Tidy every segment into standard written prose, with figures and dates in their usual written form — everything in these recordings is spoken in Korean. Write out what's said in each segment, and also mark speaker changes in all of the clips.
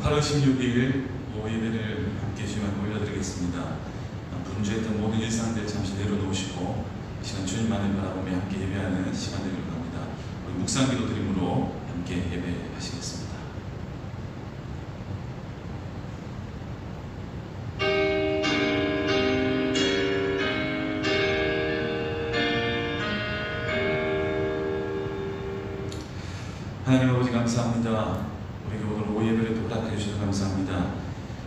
Speaker 1: 8월 16일 예배를 함께 주님께 올려드리겠습니다. 분주했던 모든 일상들 잠시 내려놓으시고 이 시간 주님만을 바라보며 함께 예배하는 시간 되기를 합니다. 우리 묵상 기도 드림으로 함께 예배하시겠습니다. 하나님 아버지 감사합니다. 우리가 오늘 오예배를 허락해 주셔서 감사합니다.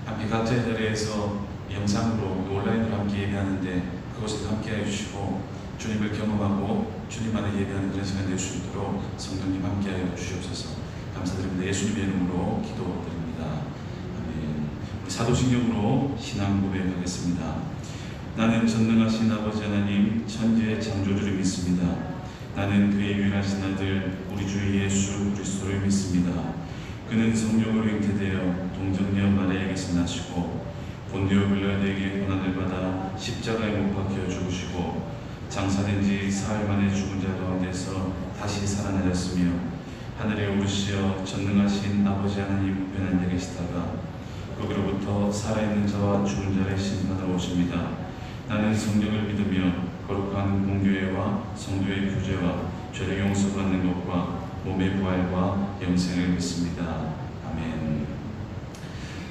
Speaker 1: 함께 각자의 자리에서 영상으로 온라인으로 함께 예배하는데 그곳에서 함께 해주시고 주님을 경험하고 주님만을 예배하는 그런 시간 될 수 있도록 성령님 함께하여 주시옵소서. 감사드립니다. 예수님의 이름으로 기도드립니다. 아멘. 우리 사도신경으로 신앙 고백하겠습니다. 나는 전능하신 아버지 하나님 천지의 창조주를 믿습니다. 나는 그의 유일하신 아들 우리 주 예수 그리스도를 믿습니다. 그는 성령으로 잉태되어 동정녀 마리아에게서 나시고 본디오 빌라도에게 고난을 받아 십자가에 못 박혀 죽으시고 장사된 지 사흘 만에 죽은 자 가운데서 다시 살아나셨으며 하늘에 오르시어 전능하신 아버지 하나님 우편에 앉아 계시다가 거기로부터 살아있는 자와 죽은 자를 심판하러 오십니다. 나는 성령을 믿으며 거룩한 공교회와 성도의 교제와 죄를 용서받는 것과 몸의 부활과 영생을 믿습니다. 아멘.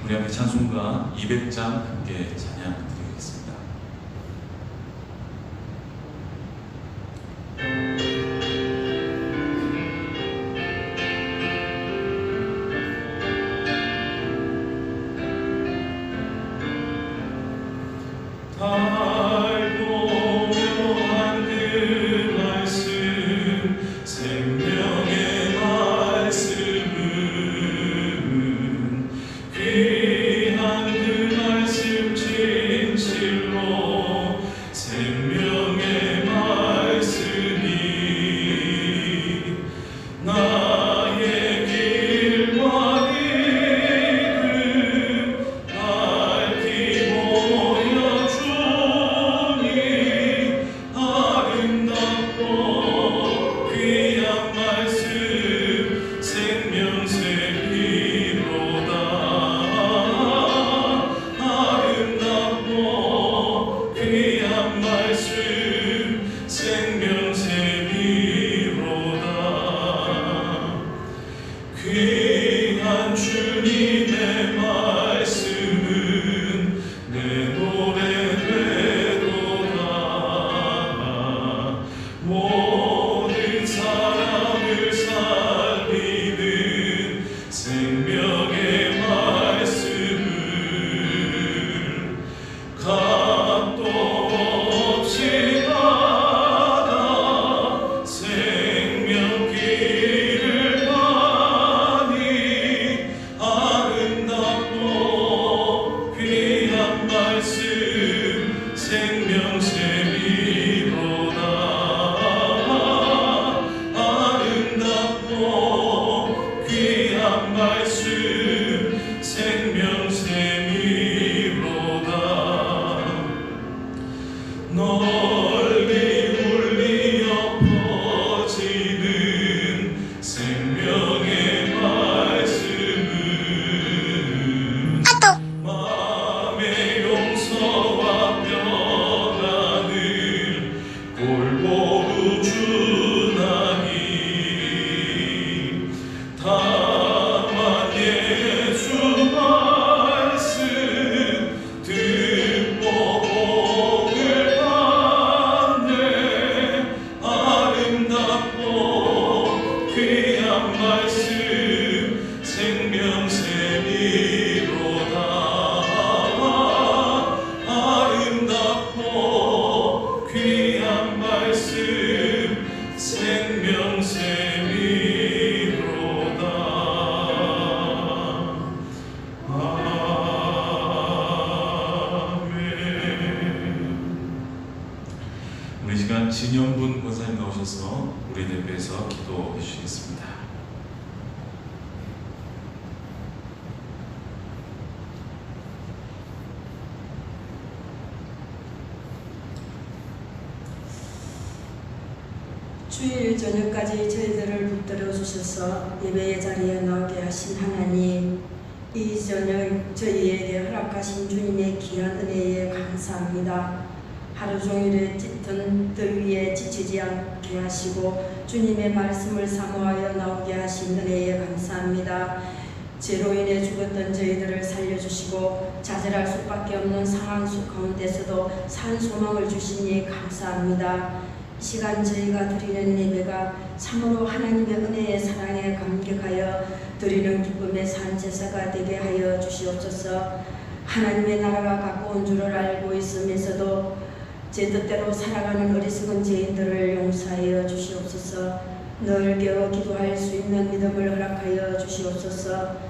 Speaker 1: 우리 함께 찬송가 200장 함께 찬양드리겠습니다. 진영분 권사님 나오셔서 우리 대표에서 기도해 주시겠습니다.
Speaker 2: 주일 저녁까지 저희들을 붙들어 주셔서 예배의 자리에 나오게 하신 하나님, 이 저녁 저희에게 허락하신 주님의 귀한 은혜에 감사합니다. 하루 종일에 짙은 더위에 지치지 않게 하시고 주님의 말씀을 사모하여 나오게 하신 은혜에 감사합니다. 죄로 인해 죽었던 저희들을 살려주시고 자절할 수밖에 없는 상황 가운데서도 산 소망을 주시니 감사합니다. 이 시간 저희가 드리는 예배가 참으로 하나님의 은혜의 사랑에 감격하여 드리는 기쁨의 산 제사가 되게 하여 주시옵소서. 하나님의 나라가 가까운 줄을 알고 있으면서도 제 뜻대로 살아가는 어리석은 죄인들을 용서하여 주시옵소서. 늘 깨어 기도할 수 있는 믿음을 허락하여 주시옵소서.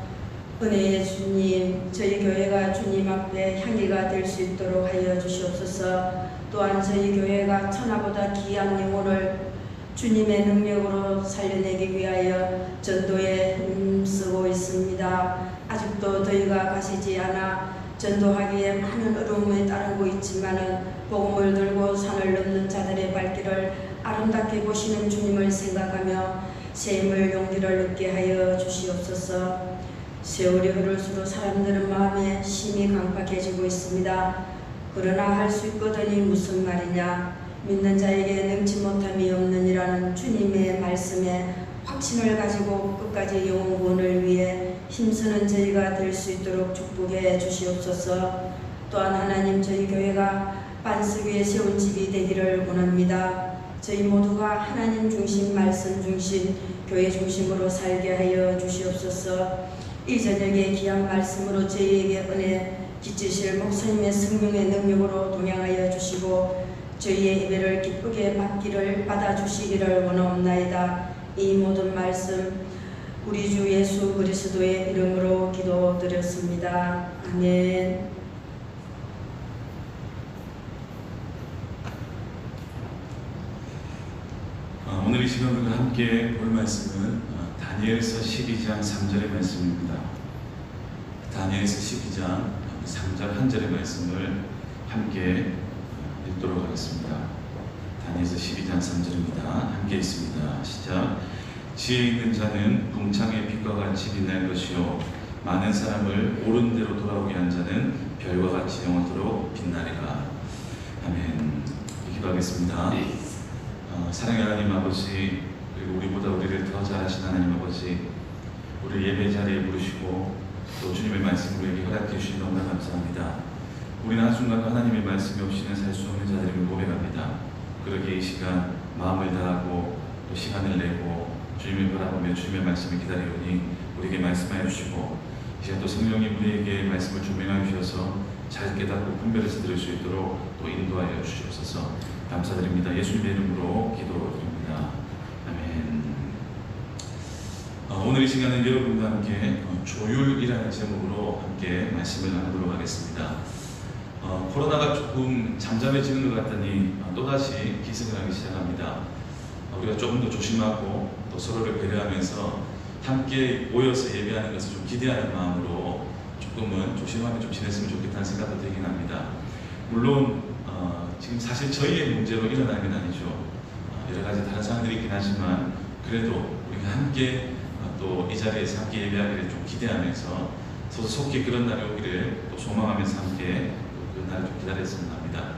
Speaker 2: 은혜의 주님, 저희 교회가 주님 앞에 향기가 될 수 있도록 하여 주시옵소서. 또한 저희 교회가 천하보다 귀한 영혼을 주님의 능력으로 살려내기 위하여 전도에 힘쓰고 있습니다. 아직도 저희가 가시지 않아 전도하기에 많은 어려움에 따르고 있지만은 복음을 들고 산을 넘는 자들의 발길을 아름답게 보시는 주님을 생각하며 새 힘을 용기를 얻게 하여 주시옵소서. 세월이 흐를수록 사람들은 마음에 심히 강팍해지고 있습니다. 그러나 할 수 있거든이 무슨 말이냐? 믿는 자에게 능치 못함이 없느니라는 주님의 말씀에 확신을 가지고 끝까지 영혼 구원을 위해 힘쓰는 저희가 될 수 있도록 축복해 주시옵소서. 또한 하나님, 저희 교회가 반석 위에 세운 집이 되기를 원합니다. 저희 모두가 하나님 중심, 말씀 중심, 교회 중심으로 살게 하여 주시옵소서. 이 저녁에 귀한 말씀으로 저희에게 은혜 빚으실 목사님의 성령의 능력으로 동행하여 주시고 저희의 예배를 기쁘게 받아주시기를 원하옵나이다. 이 모든 말씀 우리 주 예수 그리스도의 이름으로 기도드렸습니다. 아멘.
Speaker 1: 오늘 이 시간 우리가 함께 볼 말씀은 다니엘서 12장 3절의 말씀입니다. 다니엘서 12장 3절 1절의 말씀을 함께 읽도록 하겠습니다. 다니엘서 12장 3절입니다. 함께 읽습니다. 시작. 지혜 있는 자는 궁창의 빛과 같이 빛날 것이요 많은 사람을 옳은 대로 돌아오게 한 자는 별과 같이 영원토록 빛나리라. 아멘. 기도하겠습니다. 사랑의 하나님 아버지, 그리고 우리보다 우리를 더 잘하신 하나님 아버지, 우리를 예배 자리에 부르시고 또 주님의 말씀으로 우리에게 허락해 주신 너무나 감사합니다. 우리는 한순간도 하나님의 말씀이 없이는 살 수 없는 자들임을 고백합니다. 그러기에 이 시간 마음을 다하고 또 시간을 내고 주님을 바라보며 주님의 말씀을 기다리오니 우리에게 말씀하여 주시고 이제 또 성령이 우리에게 말씀을 조명하여 주셔서 잘 깨닫고 분별해서 들을 수 있도록 또 인도하여 주시옵소서. 감사드립니다. 예수님의 이름으로 기도드립니다. 아멘. 오늘 이 시간은 여러분과 함께 조율이라는 제목으로 함께 말씀을 나누도록 하겠습니다. 코로나가 조금 잠잠해지는 것 같더니 또다시 기승을 하기 시작합니다. 우리가 조금 더 조심하고 또 서로를 배려하면서 함께 모여서 예배하는 것을 좀 기대하는 마음으로 조금은 조심하며 좀 지냈으면 좋겠다는 생각도 들긴 합니다. 물론 지금 사실 저희의 문제로 일어나는 건 아니죠. 여러 가지 다른 상황들이 있긴 하지만 그래도 우리가 함께 또 이 자리에서 함께 예배하기를 좀 기대하면서 속히 그런 날이 오기를 또 소망하면서 함께 그 날을 좀 기다렸으면 합니다.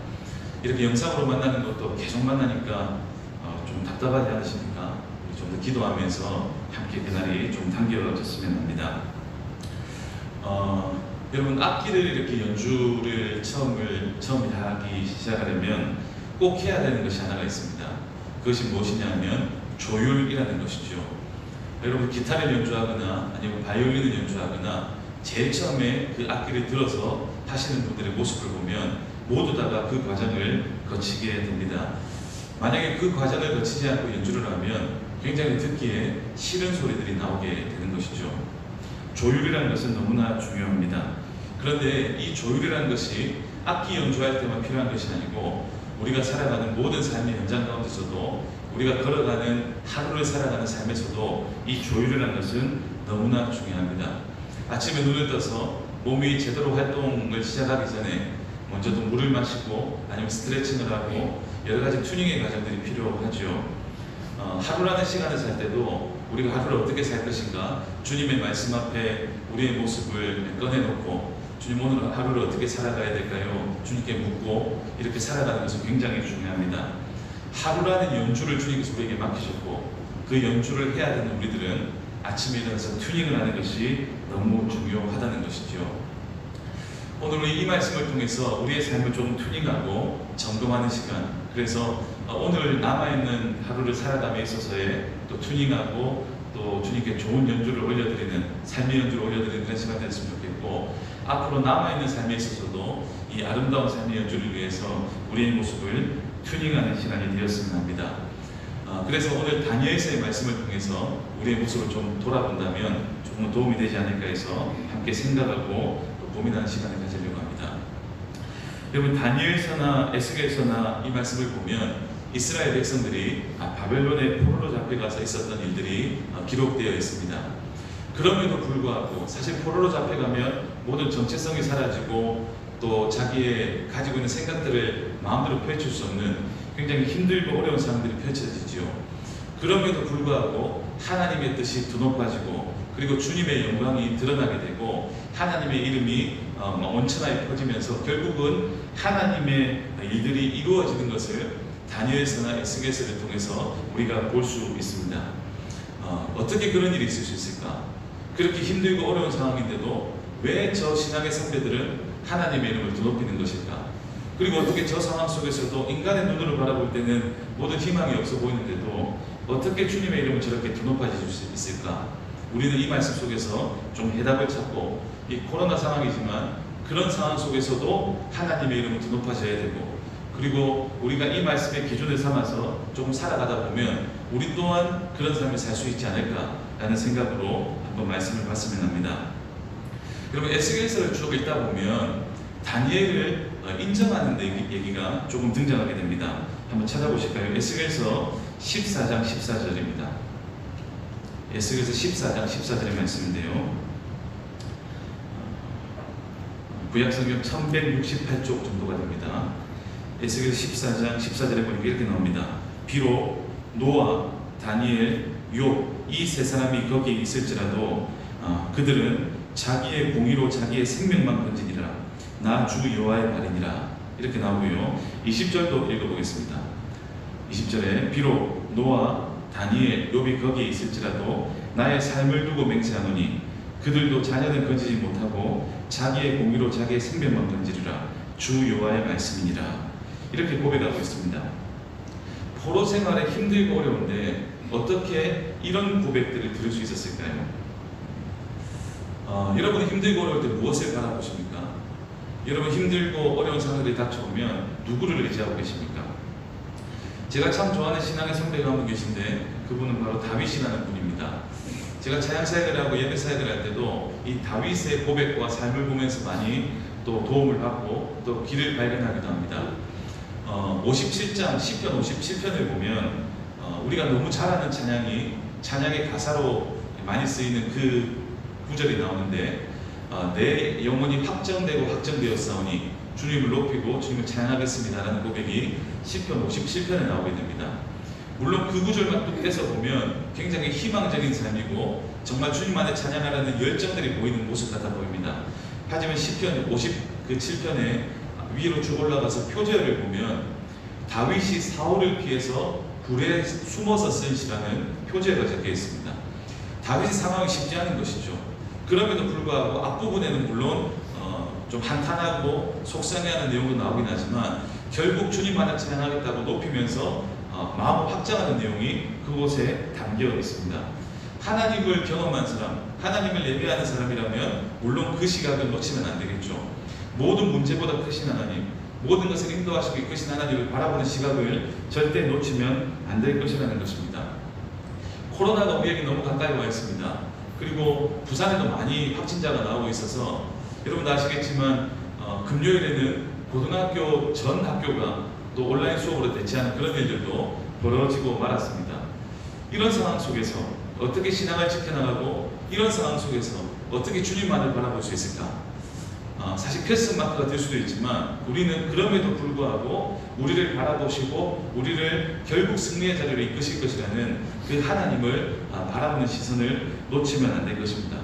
Speaker 1: 이렇게 영상으로 만나는 것도 계속 만나니까 좀 답답하지 않으십니까? 좀 더 기도하면서 함께 그 날이 좀 당겨졌으면 합니다. 여러분, 악기를 이렇게 연주를 처음 하기 시작하려면 꼭 해야 되는 것이 하나가 있습니다. 그것이 무엇이냐면 조율이라는 것이죠. 여러분, 기타를 연주하거나 아니면 바이올린을 연주하거나 제일 처음에 그 악기를 들어서 하시는 분들의 모습을 보면 모두 다가 그 과정을 거치게 됩니다. 만약에 그 과정을 거치지 않고 연주를 하면 굉장히 듣기에 싫은 소리들이 나오게 되는 것이죠. 조율이라는 것은 너무나 중요합니다. 그런데 이 조율이라는 것이 악기 연주할 때만 필요한 것이 아니고 우리가 살아가는 모든 삶의 현장 가운데서도 우리가 걸어가는 하루를 살아가는 삶에서도 이 조율이라는 것은 너무나 중요합니다. 아침에 눈을 떠서 몸이 제대로 활동을 시작하기 전에 먼저 또 물을 마시고 아니면 스트레칭을 하고 여러 가지 튜닝의 과정들이 필요하죠. 하루라는 시간을 살 때도 우리가 하루를 어떻게 살 것인가, 주님의 말씀 앞에 우리의 모습을 꺼내놓고 주님 오늘 하루를 어떻게 살아가야 될까요? 주님께 묻고 이렇게 살아가는 것은 굉장히 중요합니다. 하루라는 연주를 주님께서 우리에게 맡기셨고 그 연주를 해야 되는 우리들은 아침에 일어나서 튜닝을 하는 것이 너무 중요하다는 것이죠. 오늘 우리 이 말씀을 통해서 우리의 삶을 조금 튜닝하고 점검하는 시간, 그래서 오늘 남아있는 하루를 살아감에 있어서의 또 튜닝하고 또 주님께 좋은 연주를 올려드리는, 삶의 연주를 올려드리는 그런 시간 됐으면 좋겠고, 앞으로 남아있는 삶에 있어서도 이 아름다운 삶의 연주를 위해서 우리의 모습을 튜닝하는 시간이 되었으면 합니다. 그래서 오늘 다니엘서의 말씀을 통해서 우리의 모습을 좀 돌아본다면 조금 도움이 되지 않을까 해서 함께 생각하고 또 고민하는 시간을 가지려고 합니다. 여러분, 다니엘서나 에스겔서나 이 말씀을 보면 이스라엘 백성들이 바벨론의 포로로 잡혀가서 있었던 일들이 기록되어 있습니다. 그럼에도 불구하고 사실 포로로 잡혀가면 모든 정체성이 사라지고 또 자기의 가지고 있는 생각들을 마음대로 펼칠 수 없는 굉장히 힘들고 어려운 상황들이 펼쳐지죠. 그럼에도 불구하고 하나님의 뜻이 더 높아지고 그리고 주님의 영광이 드러나게 되고 하나님의 이름이 온천하게 퍼지면서 결국은 하나님의 일들이 이루어지는 것을 다니엘서나 에스겔서를 통해서 우리가 볼 수 있습니다. 어떻게 그런 일이 있을 수 있을까? 그렇게 힘들고 어려운 상황인데도 왜 저 신앙의 선배들은 하나님의 이름을 더 높이는 것일까? 그리고 어떻게 저 상황 속에서도 인간의 눈으로 바라볼 때는 모든 희망이 없어 보이는데도 어떻게 주님의 이름을 저렇게 더 높아질 수 있을까? 우리는 이 말씀 속에서 좀 해답을 찾고, 이 코로나 상황이지만 그런 상황 속에서도 하나님의 이름을 더 높아져야 되고, 그리고 우리가 이 말씀의 기준을 삼아서 조금 살아가다 보면 우리 또한 그런 삶을 살 수 있지 않을까라는 생각으로 한번 말씀을 봤으면 합니다. 여러분, 에스겔서를 쭉 읽다 보면 다니엘을 인정하는 얘기가 조금 등장하게 됩니다. 한번 찾아보실까요? 에스겔서 14장 14절입니다. 에스겔서 14장 14절의 말씀인데요. 구약성경 1168쪽 정도가 됩니다. 에스겔서 14장 14절에 보니까 이렇게 나옵니다. 비록 노아, 다니엘, 욥 이 세 사람이 거기에 있을지라도 그들은 자기의 공의로 자기의 생명만 건지니라. 나 주 여호와의 말이니라. 이렇게 나오고요. 20절도 읽어보겠습니다. 20절에 비록 노아, 다니엘, 욥이 거기에 있을지라도 나의 삶을 두고 맹세하노니 그들도 자녀는 건지지 못하고 자기의 공의로 자기의 생명만 건지리라. 주 여호와의 말씀이니라. 이렇게 고백하고 있습니다. 포로 생활에 힘들고 어려운데 어떻게 이런 고백들을 들을 수 있었을까요? 여러분이 힘들고 어려울 때 무엇을 바라보십니까? 여러분 힘들고 어려운 상황들이 닥쳐오면 누구를 의지하고 계십니까? 제가 참 좋아하는 신앙의 선배가 한 분 계신데 그분은 바로 다윗이라는 분입니다. 제가 찬양사역을 하고 예배사역을 할 때도 이 다윗의 고백과 삶을 보면서 많이 또 도움을 받고 또 길을 발견하기도 합니다. 57장 시편 57편을 보면 우리가 너무 잘 아는 찬양의 가사로 많이 쓰이는 그 구절이 나오는데 내 영혼이 확정되고 확정되었사오니 주님을 높이고 주님을 찬양하겠습니다라는 고백이 시편 57편에 나오게 됩니다. 물론 그 구절만 뚝 떼서 보면 굉장히 희망적인 삶이고 정말 주님만을 찬양하라는 열정들이 보이는 모습 같아 보입니다. 하지만 시편 57편에 위로 쭉 올라가서 표제를 보면 다윗이 사울을 피해서 불에 숨어서 쓴 시라는 표제가 적혀 있습니다. 다윗의 상황이 쉽지 않은 것이죠. 그럼에도 불구하고 앞부분에는 물론 좀 한탄하고 속상해하는 내용도 나오긴 하지만 결국 주님만을 찬양하겠다고 높이면서 마음을 확장하는 내용이 그곳에 담겨 있습니다. 하나님을 경험한 사람, 하나님을 예배하는 사람이라면 물론 그 시각을 놓치면 안 되겠죠. 모든 문제보다 크신 하나님, 모든 것을 인도하시기 크신 하나님을 바라보는 시각을 절대 놓치면 안 될 것이라는 것입니다. 코로나가 우리에게 너무 가까이 와 있습니다. 그리고 부산에도 많이 확진자가 나오고 있어서 여러분도 아시겠지만 금요일에는 고등학교 전 학교가 또 온라인 수업으로 대체하는 그런 일들도 벌어지고 말았습니다. 이런 상황 속에서 어떻게 신앙을 지켜나가고 이런 상황 속에서 어떻게 주님만을 바라볼 수 있을까? 사실 패스 마크가 될 수도 있지만 우리는 그럼에도 불구하고 우리를 바라보시고 우리를 결국 승리의 자리로 이끄실 것이라는 그 하나님을 바라보는 시선을 놓치면 안 될 것입니다.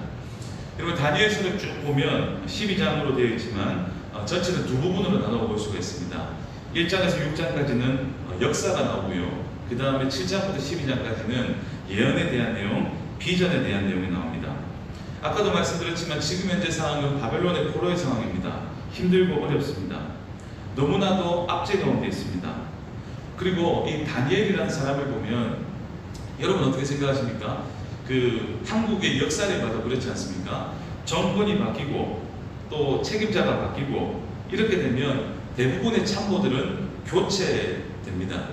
Speaker 1: 여러분 다니엘서를 쭉 보면 12장으로 되어 있지만 전체는 두 부분으로 나눠 볼 수가 있습니다. 1장에서 6장까지는 역사가 나오고요. 그 다음에 7장부터 12장까지는 예언에 대한 내용, 비전에 대한 내용이 나옵니다. 아까도 말씀드렸지만 지금 현재 상황은 바벨론의 포로의 상황입니다. 힘들고 어렵습니다. 너무나도 압제 가운데 있습니다. 그리고 이 다니엘이라는 사람을 보면 여러분 어떻게 생각하십니까? 그 한국의 역사를 봐도 그렇지 않습니까? 정권이 바뀌고 또 책임자가 바뀌고 이렇게 되면 대부분의 참모들은 교체됩니다.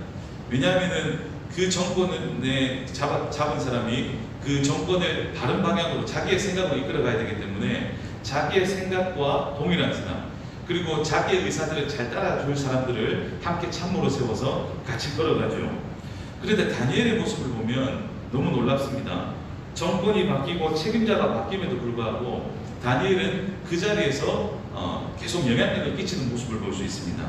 Speaker 1: 왜냐하면은 그 정권에 잡은 사람이 그 정권을 바른 방향으로 자기의 생각으로 이끌어가야 되기 때문에 자기의 생각과 동일한 사람 그리고 자기의 의사들을 잘 따라줄 사람들을 함께 참모로 세워서 같이 걸어가죠. 그런데 다니엘의 모습을 보면 너무 놀랍습니다. 정권이 바뀌고 책임자가 바뀜에도 불구하고 다니엘은 그 자리에서 계속 영향력을 끼치는 모습을 볼 수 있습니다.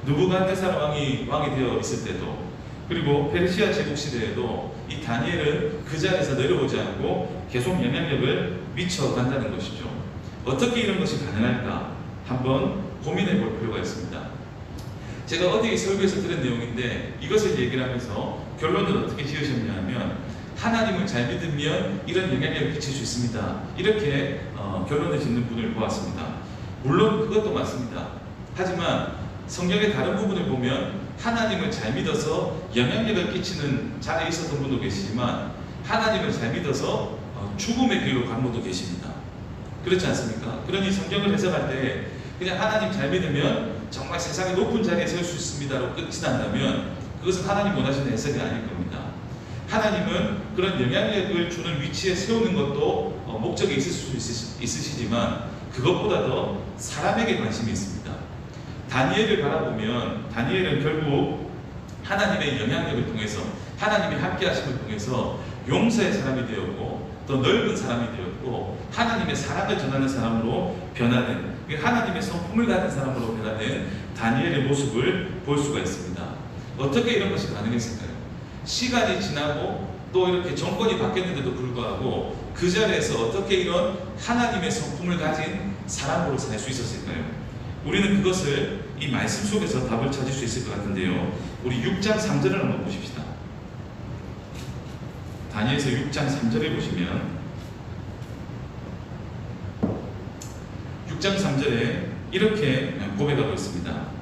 Speaker 1: 느부갓네살 왕이 되어 있을 때도 그리고 페르시아 제국 시대에도 이 다니엘은 그 자리에서 내려오지 않고 계속 영향력을 미쳐간다는 것이죠. 어떻게 이런 것이 가능할까 한번 고민해 볼 필요가 있습니다. 제가 어디 설교에서 들은 내용인데 이것을 얘기를 하면서 결론을 어떻게 지으셨냐 하면 하나님을 잘 믿으면 이런 영향력을 끼칠 수 있습니다. 이렇게 결론을 짓는 분을 보았습니다. 물론 그것도 맞습니다. 하지만 성경의 다른 부분을 보면 하나님을 잘 믿어서 영향력을 끼치는 자리에 있었던 분도 계시지만 하나님을 잘 믿어서 죽음의 길로 간 분도 계십니다. 그렇지 않습니까? 그러니 성경을 해석할 때 그냥 하나님 잘 믿으면 정말 세상의 높은 자리에 설 수 있습니다로 끝이 난다면 그것은 하나님 원하시는 해석이 아닐 겁니다. 하나님은 그런 영향력을 주는 위치에 세우는 것도 목적이 있을 수 있으시지만 그것보다 더 사람에게 관심이 있습니다. 다니엘을 바라보면 다니엘은 결국 하나님의 영향력을 통해서 하나님의 함께 하심을 통해서 용서의 사람이 되었고 또 넓은 사람이 되었고 하나님의 사랑을 전하는 사람으로 변화된 하나님의 성품을 가진 사람으로 변화된 다니엘의 모습을 볼 수가 있습니다. 어떻게 이런 것이 가능했을까요? 시간이 지나고 또 이렇게 정권이 바뀌었는데도 불구하고 그 자리에서 어떻게 이런 하나님의 성품을 가진 사람으로 살 수 있었을까요? 우리는 그것을 이 말씀 속에서 답을 찾을 수 있을 것 같은데요. 우리 6장 3절을 한번 보십시다. 다니엘서 6장 3절에 보시면 6장 3절에 이렇게 고백하고 있습니다.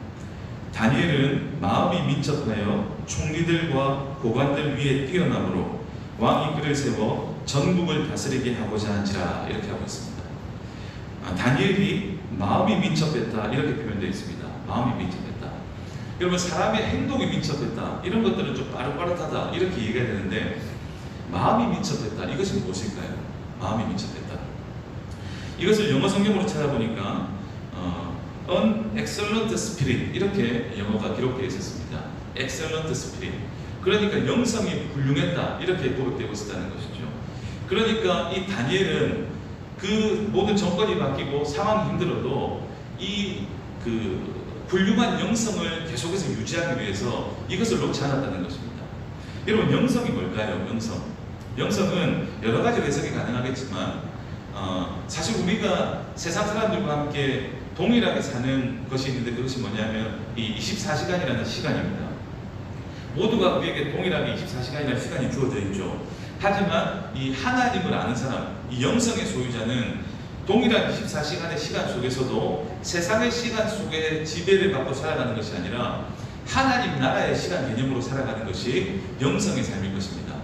Speaker 1: 다니엘은 마음이 민첩하여 총리들과 고관들 위에 뛰어남으로 왕이 그를 세워 전국을 다스리게 하고자 한지라 이렇게 하고 있습니다. 다니엘이 마음이 민첩했다 이렇게 표현되어 있습니다. 마음이 민첩했다. 여러분 사람의 행동이 민첩했다 이런 것들은 좀 빠릇빠릇하다 이렇게 얘기해야 되는데 마음이 민첩했다 이것이 무엇일까요? 마음이 민첩했다. 이것을 영어 성경으로 찾아보니까 An excellent spirit 이렇게 영어가 기록되어 있었습니다. Excellent spirit 그러니까 영성이 훌륭했다 이렇게 고백되고 있었다는 것이죠. 그러니까 이 다니엘은 그 모든 정권이 바뀌고 상황이 힘들어도 이 훌륭한 영성을 계속해서 유지하기 위해서 이것을 놓지 않았다는 것입니다. 여러분 영성이 뭘까요? 영성은 여러 가지 해석이 가능하겠지만 사실 우리가 세상 사람들과 함께 동일하게 사는 것이 있는데 그것이 뭐냐면 이 24시간이라는 시간입니다. 모두가 우리에게 동일하게 24시간이라는 시간이 주어져 있죠. 하지만 이 하나님을 아는 사람, 이 영성의 소유자는 동일한 24시간의 시간 속에서도 세상의 시간 속에 지배를 받고 살아가는 것이 아니라 하나님 나라의 시간 개념으로 살아가는 것이 영성의 삶인 것입니다.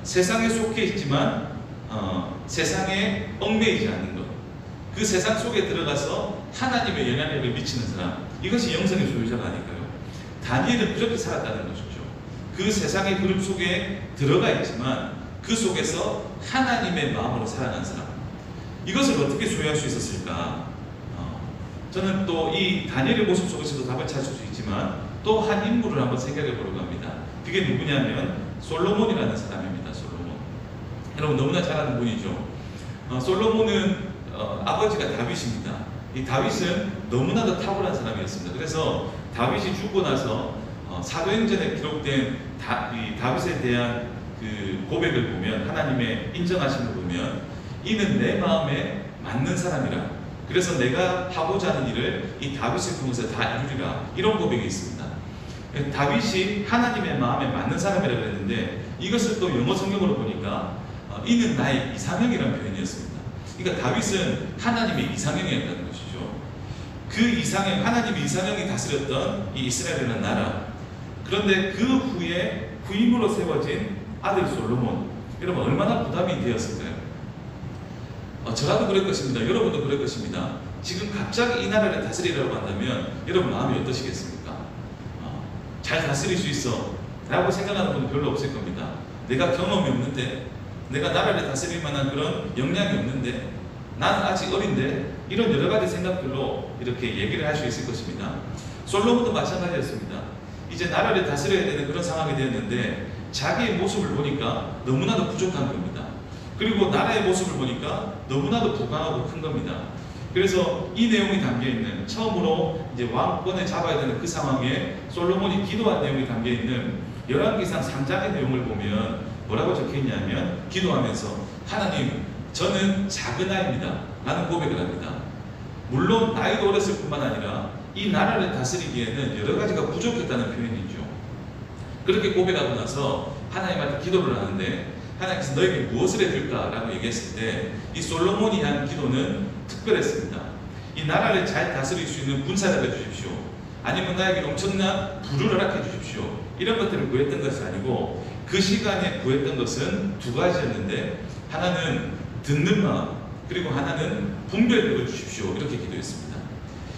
Speaker 1: 세상에 속해 있지만 세상에 얽매이지 않는 것, 그 세상 속에 들어가서 하나님의 영향력을 미치는 사람, 이것이 영성의 소유자가 아닐까요? 다니엘은 그렇게 살았다는 것이죠. 그 세상의 그룹 속에 들어가 있지만 그 속에서 하나님의 마음으로 살아간 사람, 이것을 어떻게 소유할 수 있었을까? 저는 또 이 다니엘의 모습 속에서도 답을 찾을 수 있지만 또 한 인물을 한번 생각해 보려고 합니다. 그게 누구냐면 솔로몬이라는 사람입니다. 솔로몬. 여러분 너무나 잘 아는 분이죠. 솔로몬은 아버지가 다윗입니다. 이 다윗은 너무나도 탁월한 사람이었습니다. 그래서 다윗이 죽고 나서 사도행전에 기록된 이 다윗에 대한 그 고백을 보면, 하나님의 인정하심을 보면, 이는 내 마음에 맞는 사람이라, 그래서 내가 하고자 하는 일을 이 다윗을 통해서 다 이루리라, 이런 고백이 있습니다. 다윗이 하나님의 마음에 맞는 사람이라고 했는데, 이것을 또 영어 성경으로 보니까 이는 나의 이상형이라는 표현이었습니다. 그러니까 다윗은 하나님의 이상형이었다는 것이죠. 그 이상형, 하나님의 이상형이 다스렸던 이 이스라엘이라는 나라, 그런데 그 후에 후임으로 세워진 아들 솔로몬, 여러분 얼마나 부담이 되었을까요? 저라도 그럴 것입니다. 여러분도 그럴 것입니다. 지금 갑자기 이 나라를 다스리라고 한다면 여러분 마음이 어떠시겠습니까? 잘 다스릴 수 있어 라고 생각하는 분은 별로 없을 겁니다. 내가 경험이 없는데, 내가 나라를 다스릴 만한 그런 역량이 없는데, 나는 아직 어린데, 이런 여러 가지 생각들로 이렇게 얘기를 할 수 있을 것입니다. 솔로몬도 마찬가지였습니다. 이제 나라를 다스려야 되는 그런 상황이 되었는데, 자기의 모습을 보니까 너무나도 부족한 겁니다. 그리고 나라의 모습을 보니까 너무나도 부강하고 큰 겁니다. 그래서 이 내용이 담겨있는, 처음으로 이제 왕권을 잡아야 되는 그 상황에 솔로몬이 기도한 내용이 담겨있는 열왕기상 3장의 내용을 보면 뭐라고 적혀있냐면, 기도하면서 하나님, 저는 작은 아이입니다 라는 고백을 합니다. 물론 나이도 어렸을 뿐만 아니라 이 나라를 다스리기에는 여러 가지가 부족했다는 표현이죠. 그렇게 고백하고 나서 하나님한테 기도를 하는데, 하나님께서 너에게 무엇을 해줄까? 라고 얘기했을 때 이 솔로몬이 한 기도는 특별했습니다. 이 나라를 잘 다스릴 수 있는 군사를 해주십시오. 아니면 나에게 엄청난 부를 허락해 주십시오. 이런 것들을 구했던 것이 아니고, 그 시간에 구했던 것은 두 가지였는데, 하나는 듣는 마음, 그리고 하나는 분별력을 주십시오. 이렇게 기도했습니다.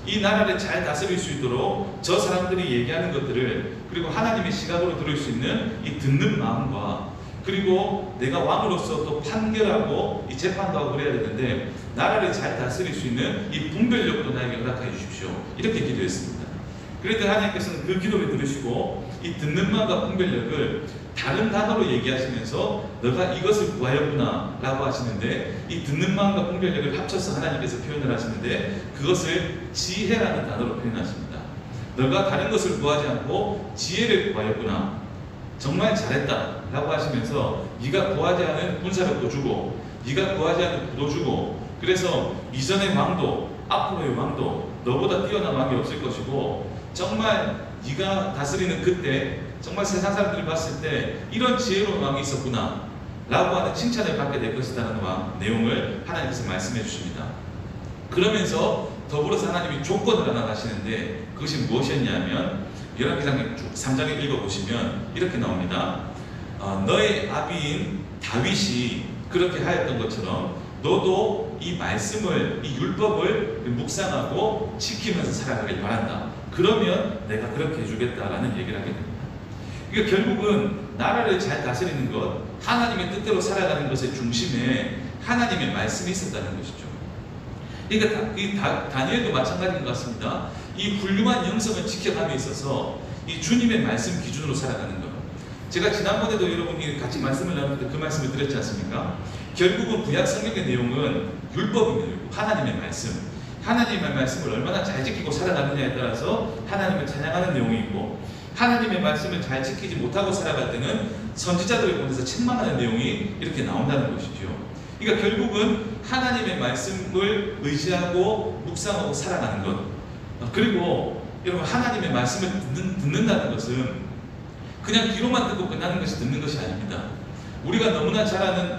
Speaker 1: 이 나라를 잘 다스릴 수 있도록 저 사람들이 얘기하는 것들을, 그리고 하나님의 시각으로 들을 수 있는 이 듣는 마음과, 그리고 내가 왕으로서 또 판결하고 이 재판도 하고 그래야 되는데, 나라를 잘 다스릴 수 있는 이 분별력도 나에게 허락해 주십시오. 이렇게 기도했습니다. 그런데 하나님께서는 그 기도를 들으시고 이 듣는 마음과 분별력을 다른 단어로 얘기하시면서 너가 이것을 구하였구나 라고 하시는데, 이 듣는 마음과 분별력을 합쳐서 하나님께서 표현을 하시는데, 그것을 지혜라는 단어로 표현하십니다. 너가 다른 것을 구하지 않고 지혜를 구하였구나, 정말 잘했다 라고 하시면서, 네가 구하지 않은 군사력도 주고, 네가 구하지 않은 부도 주고, 그래서 이전의 왕도 앞으로의 왕도 너보다 뛰어난 왕이 없을 것이고, 정말 네가 다스리는 그때 정말 세상 사람들이 봤을 때 이런 지혜로운 왕이 있었구나 라고 하는 칭찬을 받게 될 것이라는 내용을 하나님께서 말씀해 주십니다. 그러면서 더불어서 하나님이 조건을 하나 하시는데, 그것이 무엇이었냐면, 열왕기상 3장에 읽어보시면 이렇게 나옵니다. 너의 아비인 다윗이 그렇게 하였던 것처럼 너도 이 말씀을, 이 율법을 묵상하고 지키면서 살아가길 바란다. 그러면 내가 그렇게 해주겠다라는 얘기를 하게 됩니다. 그러니까 결국은 나라를 잘 다스리는 것, 하나님의 뜻대로 살아가는 것의 중심에 하나님의 말씀이 있었다는 것이죠. 그러니까 다니엘도 마찬가지인 것 같습니다. 이 훌륭한 영성을 지켜감에 있어서 이 주님의 말씀 기준으로 살아가는 것. 제가 지난번에도 여러분이 같이 말씀을 나눌 때 그 말씀을 드렸지 않습니까? 결국은 구약 성경의 내용은 율법입니다. 하나님의 말씀. 하나님의 말씀을 얼마나 잘 지키고 살아가느냐에 따라서 하나님을 찬양하는 내용이 있고, 하나님의 말씀을 잘 지키지 못하고 살아갈 때는 선지자들을 보내서 책망하는 내용이 이렇게 나온다는 것이죠. 그러니까 결국은 하나님의 말씀을 의지하고 묵상하고 살아가는 것. 그리고 여러분, 하나님의 말씀을 듣는다는 것은 그냥 귀로만 듣고 끝나는 것이 듣는 것이 아닙니다. 우리가 너무나 잘 아는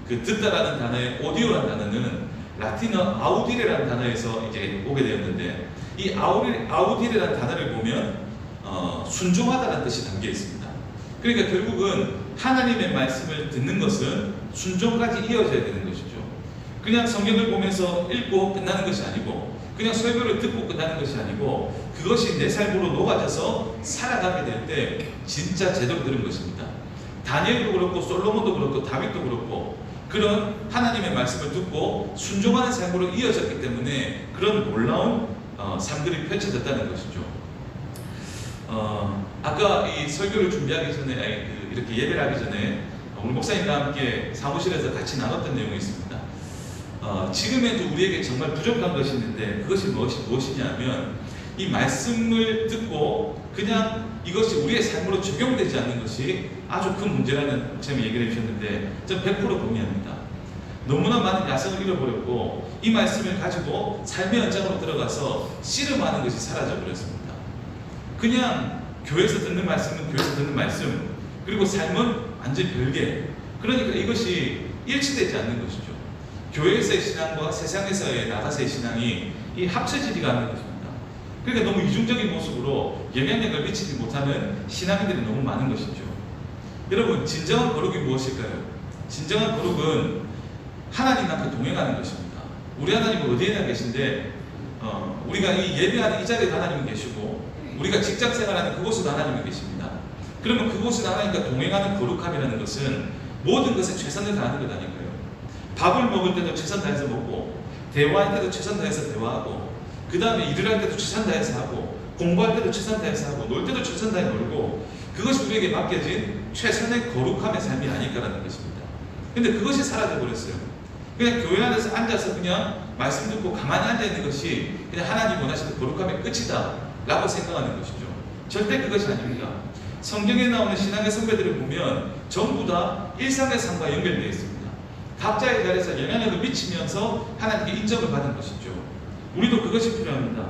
Speaker 1: 그 듣다라는 단어의 오디오라는 단어는 라틴어 아우디레라는 단어에서 이제 오게 되었는데, 이 아우디레라는 단어를 보면 순종하다라는 뜻이 담겨 있습니다. 그러니까 결국은 하나님의 말씀을 듣는 것은 순종까지 이어져야 되는 것이죠. 그냥 성경을 보면서 읽고 끝나는 것이 아니고, 그냥 설교를 듣고 끝나는 것이 아니고, 그것이 내 삶으로 녹아져서 살아가게 될 때 진짜 제대로 들은 것입니다. 다니엘도 그렇고 솔로몬도 그렇고 다윗도 그렇고 그런 하나님의 말씀을 듣고 순종하는 삶으로 이어졌기 때문에 그런 놀라운 삶들이 펼쳐졌다는 것이죠. 아까 이 설교를 준비하기 전에, 이렇게 예배를 하기 전에 우리 목사님과 함께 사무실에서 같이 나눴던 내용이 있습니다. 지금에도 우리에게 정말 부족한 것이 있는데 그것이 무엇이냐면 이 말씀을 듣고 그냥 이것이 우리의 삶으로 적용되지 않는 것이 아주 큰 문제라는 점을 얘기를 해주셨는데 저는 100% 동의합니다. 너무나 많은 야성을 잃어버렸고 이 말씀을 가지고 삶의 현장으로 들어가서 씨름하는 것이 사라져버렸습니다. 그냥 교회에서 듣는 말씀은 교회에서 듣는 말씀, 그리고 삶은 완전히 별개. 그러니까 이것이 일치되지 않는 것이죠. 교회에서의 신앙과 세상에서의 나가서의 신앙이 이 합쳐지지가 않는 것입니다. 그러니까 너무 이중적인 모습으로 영향력을 미치지 못하는 신앙인들이 너무 많은 것이죠. 여러분, 진정한 거룩이 무엇일까요? 진정한 거룩은 하나님 앞에 동행하는 것입니다. 우리 하나님은 어디에나 계신데 우리가 이 예배하는 이 자리에 하나님이 계시고 우리가 직장 생활하는 그곳에도 하나님이 계십니다. 그러면 그곳에 하나님과 동행하는 거룩함이라는 것은 모든 것에 최선을 다하는 것 아닐까요? 밥을 먹을 때도 최선 다해서 먹고, 대화할 때도 최선 다해서 대화하고, 그 다음에 일을 할 때도 최선 다해서 하고, 공부할 때도 최선 다해서 하고, 놀 때도 최선 다해 놀고, 그것이 우리에게 맡겨진 최선의 거룩함의 삶이 아닐까라는 것입니다. 근데 그것이 사라져 버렸어요. 그냥 교회 안에서 앉아서 그냥 말씀 듣고 가만히 앉아 있는 것이 그냥 하나님 원하시는 거룩함의 끝이다 라고 생각하는 것이죠. 절대 그것이 아닙니다. 성경에 나오는 신앙의 선배들을 보면 전부 다 일상의 삶과 연결되어 있습니다. 각자의 자리에서 영향력을 미치면서 하나님께 인정을 받은 것이죠. 우리도 그것이 필요합니다.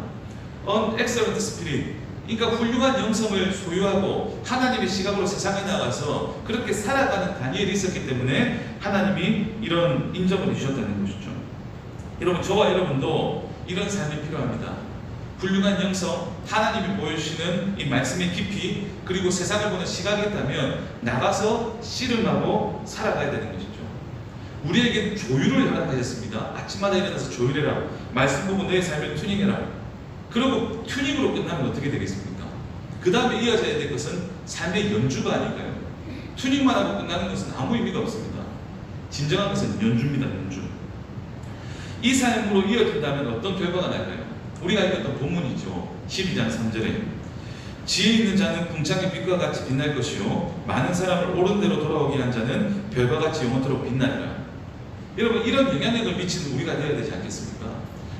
Speaker 1: Excellent Spirit, 그러니까 훌륭한 영성을 소유하고 하나님의 시각으로 세상에 나가서 그렇게 살아가는 다니엘이 있었기 때문에 하나님이 이런 인정을 해주셨다는 것이죠. 여러분, 저와 여러분도 이런 삶이 필요합니다. 훌륭한 영성, 하나님이 보여주시는 이 말씀의 깊이, 그리고 세상을 보는 시각이 있다면 나가서 씨름하고 살아가야 되는 것이죠. 우리에게 조율을 허락하셨습니다. 아침마다 일어나서 조율해라. 말씀 보고 내 삶을 튜닝해라. 그리고 튜닝으로 끝나면 어떻게 되겠습니까? 그 다음에 이어져야 될 것은 삶의 연주가 아닐까요? 튜닝만 하고 끝나는 것은 아무 의미가 없습니다. 진정한 것은 연주입니다. 연주. 이 삶으로 이어진다면 어떤 결과가 날까요? 우리가 읽었던 본문이죠. 12장 3절에 지혜 있는 자는 궁창의 빛과 같이 빛날 것이요 많은 사람을 옳은 대로 돌아오게 한 자는 별과 같이 영원토록 빛나리라. 여러분, 이런 영향력을 미치는 우리가 되어야 되지 않겠습니까?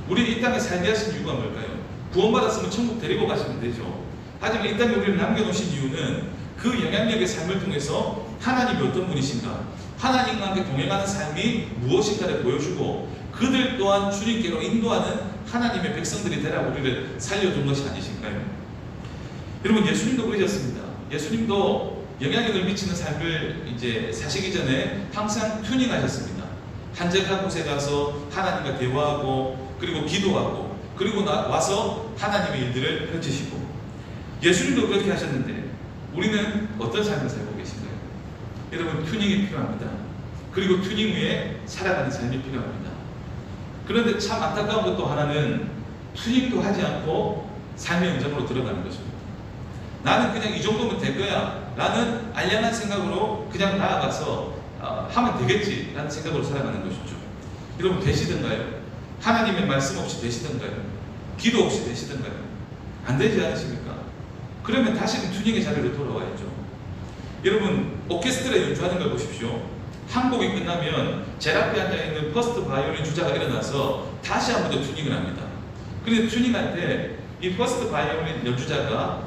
Speaker 1: 우리 이 땅에 살게 하신 이유가 뭘까요? 구원받았으면 천국 데리고 가시면 되죠. 하지만 이 땅에 우리를 남겨놓으신 이유는 그 영향력의 삶을 통해서 하나님이 어떤 분이신가, 하나님과 함께 동행하는 삶이 무엇인가를 보여주고 그들 또한 주님께로 인도하는 하나님의 백성들이 되라 우리를 살려준 것이 아니신가요? 여러분, 예수님도 그러셨습니다. 예수님도 영향력을 미치는 삶을 이제 사시기 전에 항상 튜닝하셨습니다. 한적한 곳에 가서 하나님과 대화하고 그리고 기도하고 그리고 와서 하나님의 일들을 펼치시고, 예수님도 그렇게 하셨는데 우리는 어떤 삶을 살고 계신가요? 여러분, 튜닝이 필요합니다. 그리고 튜닝 위에 살아가는 삶이 필요합니다. 그런데 참 안타까운 것도 하나는 튜닝도 하지 않고 삶의 현장으로 들어가는 것입니다. 나는 그냥 이 정도면 될 거야 라는 알량한 생각으로 그냥 나아가서 하면 되겠지 라는 생각으로 살아가는 것이죠. 여러분, 되시던가요? 하나님의 말씀 없이 되시던가요? 기도 없이 되시던가요? 안 되지 않으십니까? 그러면 다시금 튜닝의 자리로 돌아와야죠. 여러분, 오케스트라 연주하는 걸 보십시오. 한 곡이 끝나면 제일 앞에 앉아있는 퍼스트 바이올린 주자가 일어나서 다시 한 번 더 튜닝을 합니다. 그런데 튜닝할 때 이 퍼스트 바이올린 연주자가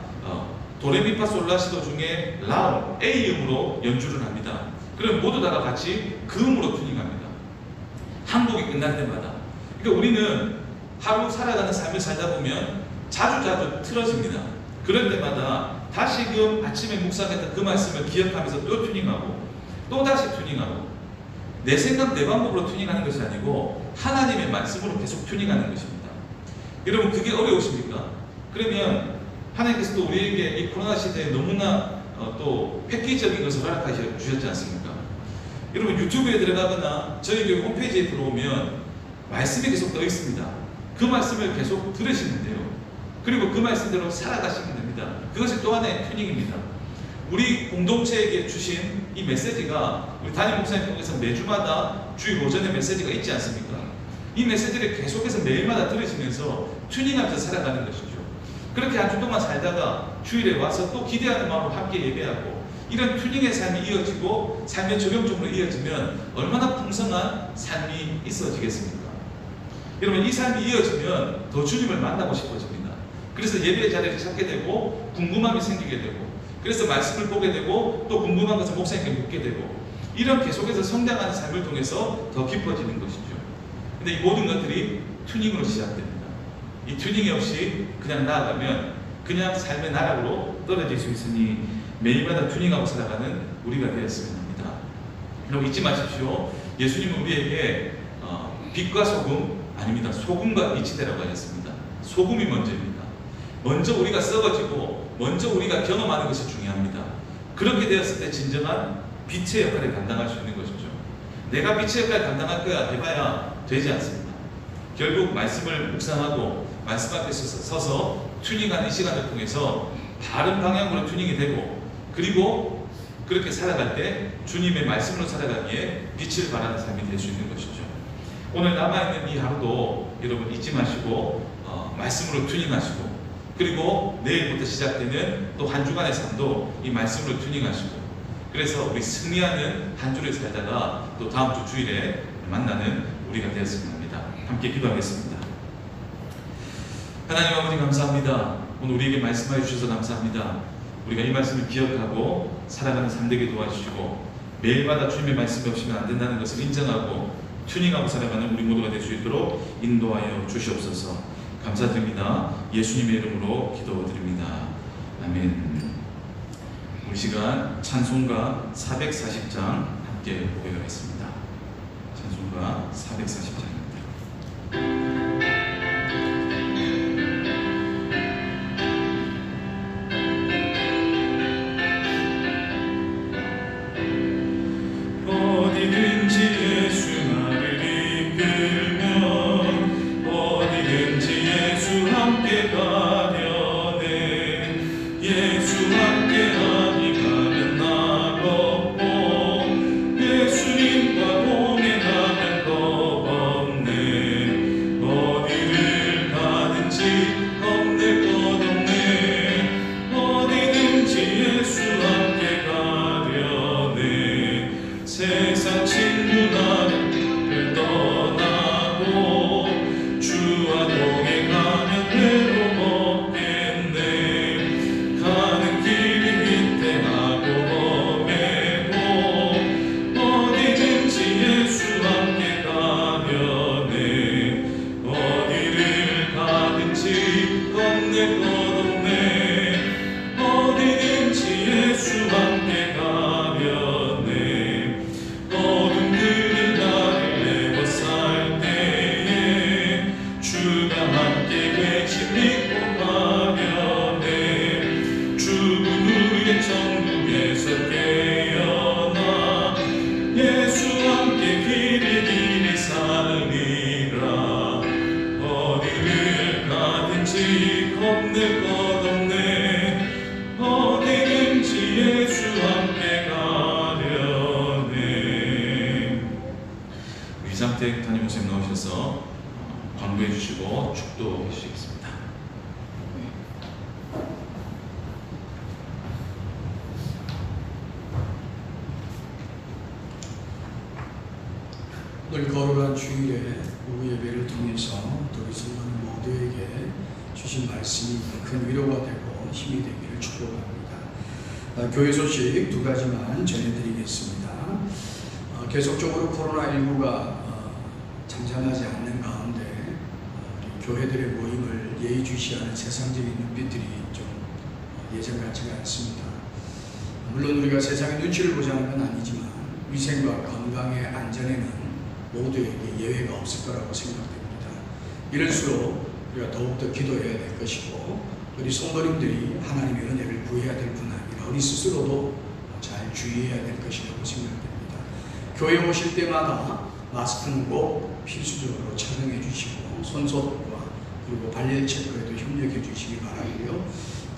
Speaker 1: 도레미파솔라시도 중에 라움, A음으로 연주를 합니다. 그럼 모두 다 같이 그 음으로 튜닝합니다. 한 곡이 끝날 때마다. 그러니까 우리는 하루 살아가는 삶을 살다 보면 자주 틀어집니다. 그럴 때마다 다시금 아침에 묵상했던 그 말씀을 기억하면서 또 튜닝하고 또 다시 튜닝하고, 내 생각 내 방법으로 튜닝하는 것이 아니고 하나님의 말씀으로 계속 튜닝하는 것입니다. 여러분, 그게 어려우십니까? 그러면 하나님께서 또 우리에게 이 코로나 시대에 너무나 또 획기적인 것을 허락하셔 주셨지 않습니까? 여러분, 유튜브에 들어가거나 저희 교회 홈페이지에 들어오면 말씀이 계속 떠 있습니다. 그 말씀을 계속 들으시면 돼요. 그리고 그 말씀대로 살아가시면 됩니다. 그것이 또 하나의 튜닝입니다. 우리 공동체에게 주신 이 메시지가 우리 담임 목사님 통해서 매주마다 주일 오전에 메시지가 있지 않습니까? 이 메시지를 계속해서 매일마다 들으시면서 튜닝하면서 살아가는 것이죠. 그렇게 한 주 동안 살다가 주일에 와서 또 기대하는 마음으로 함께 예배하고 이런 튜닝의 삶이 이어지고 삶의 적용적으로 이어지면 얼마나 풍성한 삶이 있어지겠습니까? 여러분, 이 삶이 이어지면 더 주님을 만나고 싶어집니다. 그래서 예배의 자리를 찾게 되고 궁금함이 생기게 되고 그래서 말씀을 보게 되고 또 궁금한 것을 목사님께 묻게 되고 이런 계속해서 성장하는 삶을 통해서 더 깊어지는 것이죠. 근데 이 모든 것들이 튜닝으로 시작됩니다. 이 튜닝이 없이 그냥 나아가면 그냥 삶의 나락으로 떨어질 수 있으니 매일마다 튜닝하고 살아가는 우리가 되었으면 합니다. 여러분, 잊지 마십시오. 예수님은 우리에게 빛과 소금, 아닙니다. 소금과 빛이 되라고 하셨습니다. 소금이 먼저입니다. 먼저 우리가 썩어지고 먼저 우리가 경험하는 것이 중요합니다. 그렇게 되었을 때 진정한 빛의 역할을 감당할 수 있는 것이죠. 내가 빛의 역할을 감당할 거야 해봐야 되지 않습니다. 결국 말씀을 묵상하고 말씀 앞에 서서 튜닝하는 시간을 통해서 바른 방향으로 튜닝이 되고 그리고 그렇게 살아갈 때 주님의 말씀으로 살아가기에 빛을 발하는 삶이 될 수 있는 것이죠. 오늘 남아있는 이 하루도 여러분 잊지 마시고 말씀으로 튜닝하시고 그리고 내일부터 시작되는 또 한 주간의 삶도 이 말씀으로 튜닝하시고 그래서 우리 승리하는 한 주를 살다가 또 다음 주 주일에 만나는 우리가 되었으면 합니다. 함께 기도하겠습니다. 하나님 아버지 감사합니다. 오늘 우리에게 말씀해 주셔서 감사합니다. 우리가 이 말씀을 기억하고 살아가는 삶 되게 도와주시고 매일마다 주님의 말씀이 없이는 안 된다는 것을 인정하고 튜닝하고 살아가는 우리 모두가 될 수 있도록 인도하여 주시옵소서. 감사드립니다. 예수님의 이름으로 기도드립니다. 아멘. 우리 시간 찬송가 440장 함께 고백하겠습니다. 찬송가 440장입니다. 이상택 담임 목사님 나오셔서 광고해 주시고 축도해 주시겠습니다.
Speaker 3: 오늘 거룩한 주일에 오후 예배를 통해서 우리 성도들 모두에게 주신 말씀이 큰 위로가 되고 힘이 되기를 축복합니다. 교회 소식 두 가지만 전해드리겠습니다. 계속적으로 코로나19가 잠잠하지 않는 가운데 교회들의 모임을 예의주시하는 세상적인 눈빛들이 좀 예전 같지가 않습니다. 물론 우리가 세상의 눈치를 보자는 건 아니지만 위생과 건강의 안전에는 모두에게 예외가 없을 거라고 생각됩니다. 이럴수록 우리가 더욱더 기도해야 될 것이고 우리 성도님들이 하나님의 은혜를 구해야 될 뿐 아니라 우리 스스로도 잘 주의해야 될 것이라고 생각됩니다. 교회 오실 때마다 마스크는 꼭 필수적으로 착용해 주시고 손소독과 그리고 발열 체크에도 협력해 주시기 바라고요.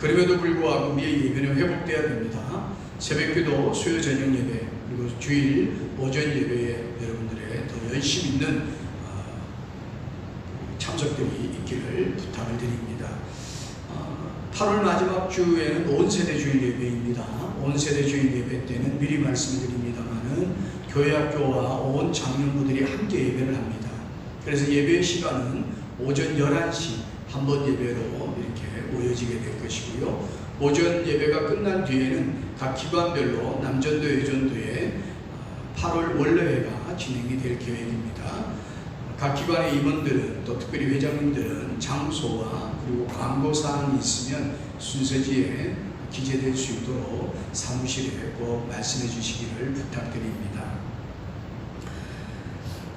Speaker 3: 그럼에도 불구하고 우리의 예배는 회복돼야 됩니다. 새벽기도, 수요 저녁 예배, 그리고 주일 오전 예배에 여러분들의 더 열심 있는 참석들이 있기를 부탁을 드립니다. 8월 마지막 주에는 온세대 주일 예배입니다. 온세대 주일 예배 때는 미리 말씀을 드립니다만은 교회학교와 온 장년부들이 함께 예배를 합니다. 그래서 예배 시간은 오전 11시 한 번 예배로 이렇게 모여지게 될 것이고요. 오전 예배가 끝난 뒤에는 각 기관별로 남전도 여전도에 8월 원래회가 진행이 될 계획입니다. 각 기관의 임원들은 또 특별히 회장님들은 장소와 그리고 광고 사항이 있으면 순서지에 기재될 수 있도록 사무실에 꼭 말씀해 주시기를 부탁드립니다.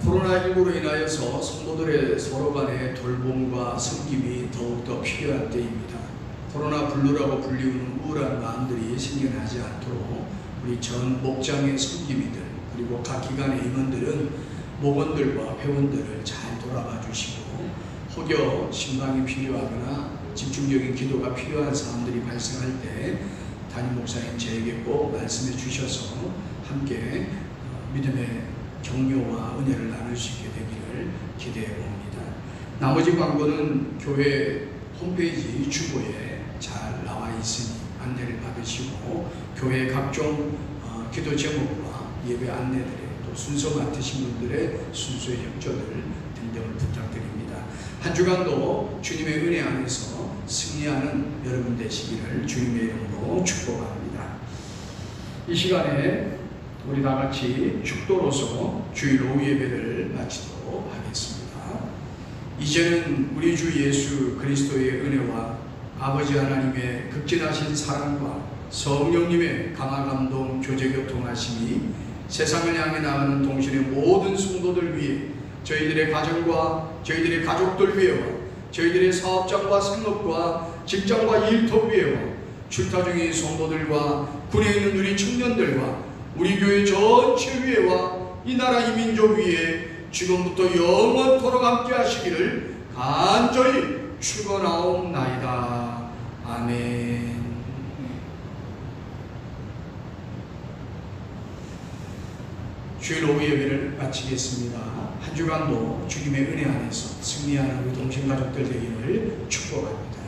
Speaker 3: 코로나19로 인하여서 성도들의 서로 간의 돌봄과 섬김이 더욱더 필요한 때입니다. 코로나 블루라고 불리우는 우울한 마음들이 생겨나지 않도록 우리 전 목장의 섬김이들 그리고 각 기관의 임원들은 목원들과 회원들을 잘 돌아봐 주시고 혹여 신방이 필요하거나 집중적인 기도가 필요한 사람들이 발생할 때 담임 목사님 저에게 꼭 말씀해 주셔서 함께 믿음의 격려와 은혜를 나눌 수 있게 되기를 기대해 봅니다. 나머지 광고는 교회 홈페이지 주보에 잘 나와 있으니 안내를 받으시고 교회 각종 기도 제목과 예배 안내들에 또 순서 맡으신 분들의 순서의 협조들 등등을 부탁드립니다. 한 주간도 주님의 은혜 안에서 승리하는 여러분 되시기를 주님의 이름으로 축복합니다. 이 시간에 우리 다 같이 축도로서 주일 오후 예배를 마치도록 하겠습니다. 이제는 우리 주 예수 그리스도의 은혜와 아버지 하나님의 극진하신 사랑과 성령님의 강화 감동 교제 교통하심이 세상을 향해 나가는 동시대 모든 성도들 위해 저희들의 가정과 저희들의 가족들 위해와 저희들의 사업장과 생업과 직장과 일터 위해와 출타 중인 성도들과 군에 있는 우리 청년들과 우리 교회 전체 위에와 이 나라 이 민족 위에 지금부터 영원토록 함께 하시기를 간절히 축원하옵나이다. 아멘. 주일 오후 예배를 마치겠습니다. 한 주간도 주님의 은혜 안에서 승리하는 우리 동신 가족들 되기를 축복합니다.